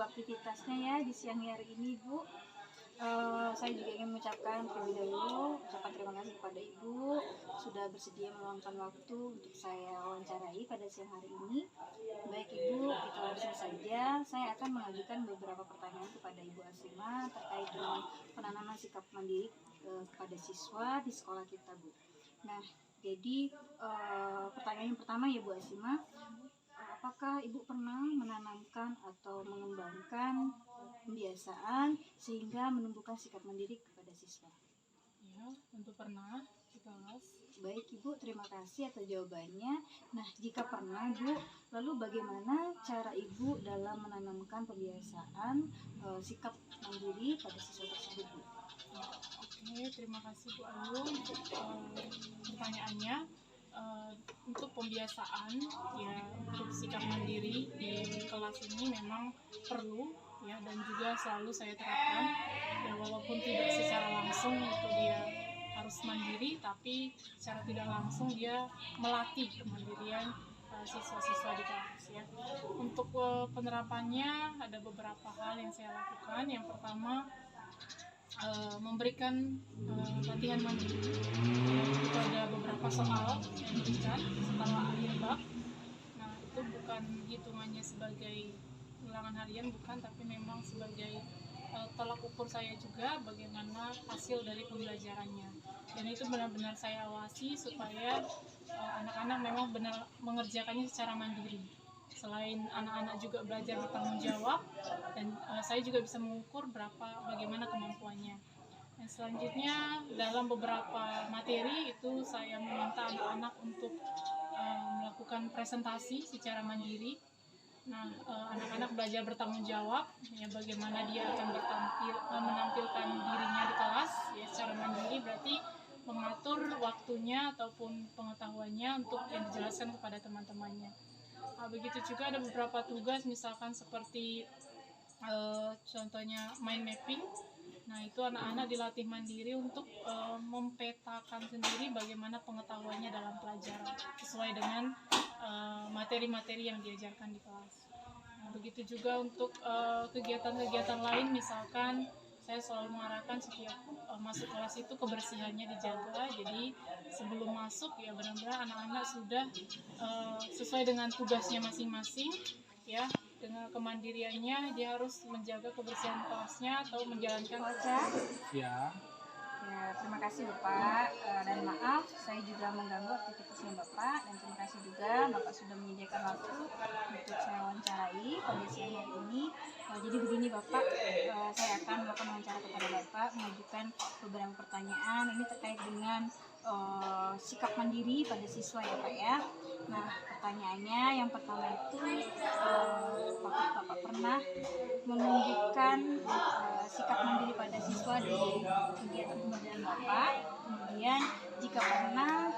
aktivitasnya ya di siang hari ini, Bu. Saya juga ingin mengucapkan terlebih dahulu terima kasih kepada Ibu sudah bersedia meluangkan waktu untuk saya wawancarai pada siang hari ini. Baik Ibu, kita langsung saja. Saya akan mengajukan beberapa pertanyaan kepada Ibu Asima terkait dengan penanaman sikap mandiri kepada siswa di sekolah kita, Bu. Nah, jadi pertanyaan yang pertama ya Bu Asima, apakah Ibu pernah menanamkan atau mengembangkan pembiasaan sehingga menumbuhkan sikap mandiri kepada siswa? Ya, tentu pernah di kelas. Baik Ibu, terima kasih atas jawabannya. Nah, jika pernah Bu, lalu bagaimana cara Ibu dalam menanamkan pembiasaan sikap mandiri pada siswa tersebut, Bu? Oke, terima kasih Bu Ayu untuk pertanyaannya. Untuk pembiasaan ya untuk sikap mandiri di kelas ini memang perlu ya, dan juga selalu saya terapkan ya, walaupun tidak secara langsung itu dia harus mandiri, tapi secara tidak langsung dia melatih kemandirian siswa-siswa di kelas ya. Untuk penerapannya ada beberapa hal yang saya lakukan. Yang pertama, memberikan latihan mandiri. Itu ada beberapa soal yang diberikan setelah akhir bab. Nah, itu bukan hitungannya sebagai ulangan harian, bukan, tapi memang sebagai tolak ukur saya juga bagaimana hasil dari pembelajarannya. Dan itu benar-benar saya awasi supaya anak-anak memang benar mengerjakannya secara mandiri. Selain anak-anak juga belajar bertanggung jawab, dan saya juga bisa mengukur bagaimana kemampuannya. Dan selanjutnya dalam beberapa materi itu saya meminta anak-anak untuk melakukan presentasi secara mandiri. Nah, anak-anak belajar bertanggung jawab ya, bagaimana dia akan menampilkan dirinya di kelas ya secara mandiri, berarti mengatur waktunya ataupun pengetahuannya untuk yang dijelaskan kepada teman-temannya. Nah, begitu juga ada beberapa tugas, misalkan seperti contohnya mind mapping. Nah, itu anak-anak dilatih mandiri untuk mempetakan sendiri bagaimana pengetahuannya dalam pelajaran sesuai dengan materi-materi yang diajarkan di kelas. Nah, begitu juga untuk kegiatan-kegiatan lain, misalkan saya selalu mengarahkan setiap masuk kelas itu kebersihannya dijaga. Jadi sebelum masuk ya benar-benar anak-anak sudah sesuai dengan tugasnya masing-masing ya, dengan kemandiriannya dia harus menjaga kebersihan kelasnya atau menjalankan ya. Terima kasih Bapak, dan maaf saya juga mengganggu aktivitasnya Bapak, dan terima kasih juga Bapak sudah menyediakan waktu untuk saya wawancarai pada siang hari ini. Jadi begini Bapak, saya akan melakukan wawancara kepada Bapak, mengajukan beberapa pertanyaan ini terkait dengan sikap mandiri pada siswa ya Pak ya. Nah, pertanyaannya yang pertama itu, apakah Bapak pernah menunjukkan sikap mandiri pada siswa di kegiatan pembelajaran Bapak? Kemudian jika pernah,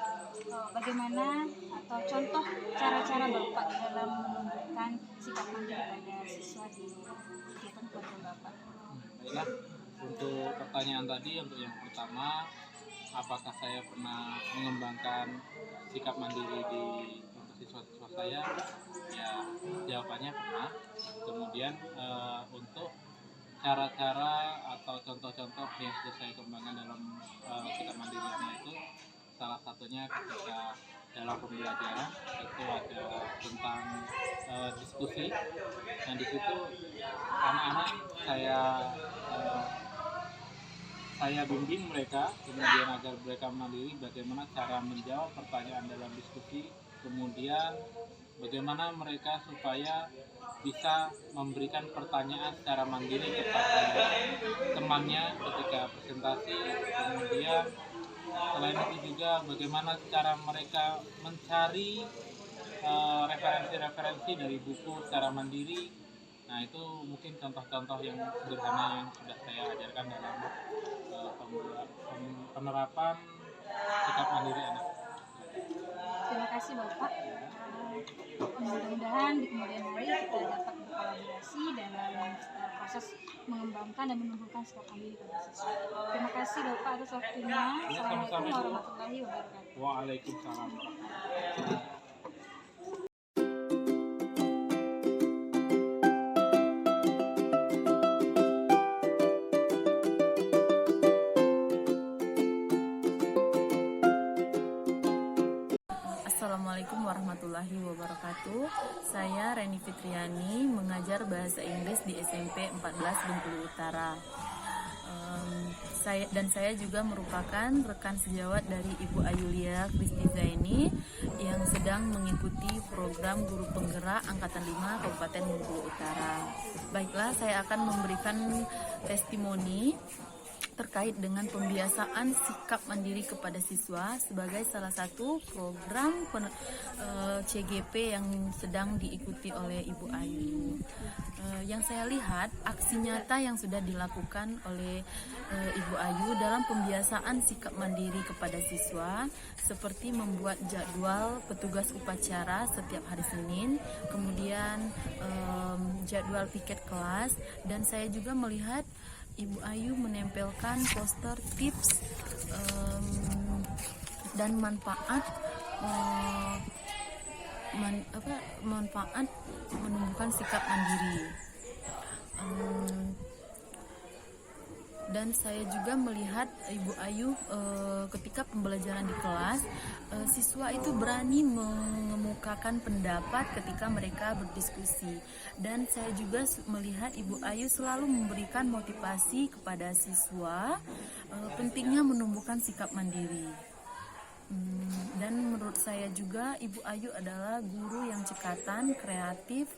bagaimana atau contoh cara-cara Bapak dalam menunjukkan sikap mandiri pada siswa di kegiatan pembelajaran Bapak? Baiklah, untuk pertanyaan tadi, untuk yang pertama, apakah saya pernah mengembangkan sikap mandiri untuk siswa-siswa saya? Ya, jawabannya pernah. Kemudian untuk cara-cara atau contoh-contoh yang sudah saya kembangkan dalam sikap mandiri anak itu, salah satunya ketika dalam pembelajaran itu ada tentang diskusi, dan di situ anak-anak saya bimbing mereka, kemudian agar mereka mandiri bagaimana cara menjawab pertanyaan dalam diskusi, kemudian bagaimana mereka supaya bisa memberikan pertanyaan secara mandiri kepada temannya ketika presentasi. Kemudian selain itu juga bagaimana cara mereka mencari referensi-referensi dari buku secara mandiri. Nah, itu mungkin contoh-contoh yang sederhana yang sudah saya ajarkan dalam penerapan sikap mandiri anak. Terima kasih Bapak. Mudah-mudahan di kemudian hari kita dapat berkolaborasi dalam proses mengembangkan dan menumbuhkan sikap mandiri pada siswa. Terima kasih Bapak atas waktunya. Assalamualaikum warahmatullahi wabarakatuh. Waalaikumsalam. Assalamualaikum warahmatullahi wabarakatuh. Saya Reni Fitriani, mengajar bahasa Inggris di SMP 14 Bengkulu Utara. Saya juga merupakan rekan sejawat dari Ibu Ayulia Kristi Zaini yang sedang mengikuti program Guru Penggerak Angkatan 5 Kabupaten Bengkulu Utara. Baiklah, saya akan memberikan testimoni terkait dengan pembiasaan sikap mandiri kepada siswa sebagai salah satu program CGP yang sedang diikuti oleh Ibu Ayu. Yang saya lihat aksi nyata yang sudah dilakukan oleh Ibu Ayu dalam pembiasaan sikap mandiri kepada siswa, seperti membuat jadwal petugas upacara setiap hari Senin, kemudian jadwal piket kelas, dan saya juga melihat Ibu Ayu menempelkan poster tips dan manfaat menumbuhkan sikap mandiri. Dan saya juga melihat Ibu Ayu ketika pembelajaran di kelas, siswa itu berani mengemukakan pendapat ketika mereka berdiskusi. Dan saya juga melihat Ibu Ayu selalu memberikan motivasi kepada siswa pentingnya menumbuhkan sikap mandiri. Dan menurut saya juga Ibu Ayu adalah guru yang cekatan, kreatif,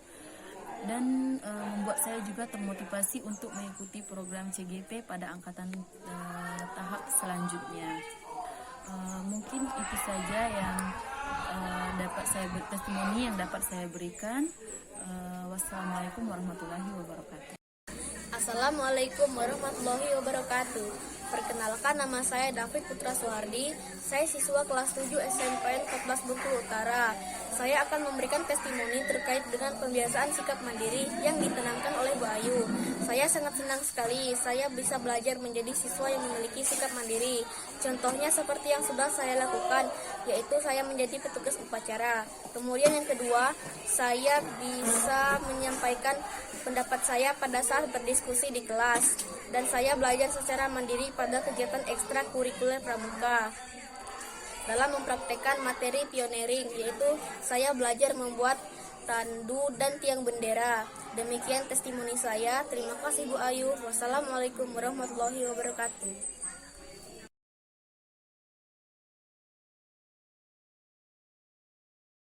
dan membuat saya juga termotivasi untuk mengikuti program CGP pada angkatan tahap selanjutnya. Mungkin itu saja yang testimoni yang dapat saya berikan. Wassalamualaikum warahmatullahi wabarakatuh. Assalamualaikum warahmatullahi wabarakatuh. Perkenalkan, nama saya David Putra Suhardi. Saya siswa kelas 7 SMPN 14 Bengkulu Utara. Saya akan memberikan testimoni terkait dengan pembiasaan sikap mandiri yang ditanamkan oleh Bu Ayu. Saya sangat senang sekali saya bisa belajar menjadi siswa yang memiliki sikap mandiri. Contohnya seperti yang sudah saya lakukan, yaitu saya menjadi petugas upacara. Kemudian yang kedua, saya bisa menyampaikan pendapat saya pada saat berdiskusi di kelas. Dan saya belajar secara mandiri pada kegiatan ekstrakurikuler pramuka. Dalam mempraktekkan materi pioneering, yaitu saya belajar membuat tandu dan tiang bendera. Demikian testimoni saya. Terima kasih Bu Ayu. Wassalamualaikum warahmatullahi wabarakatuh.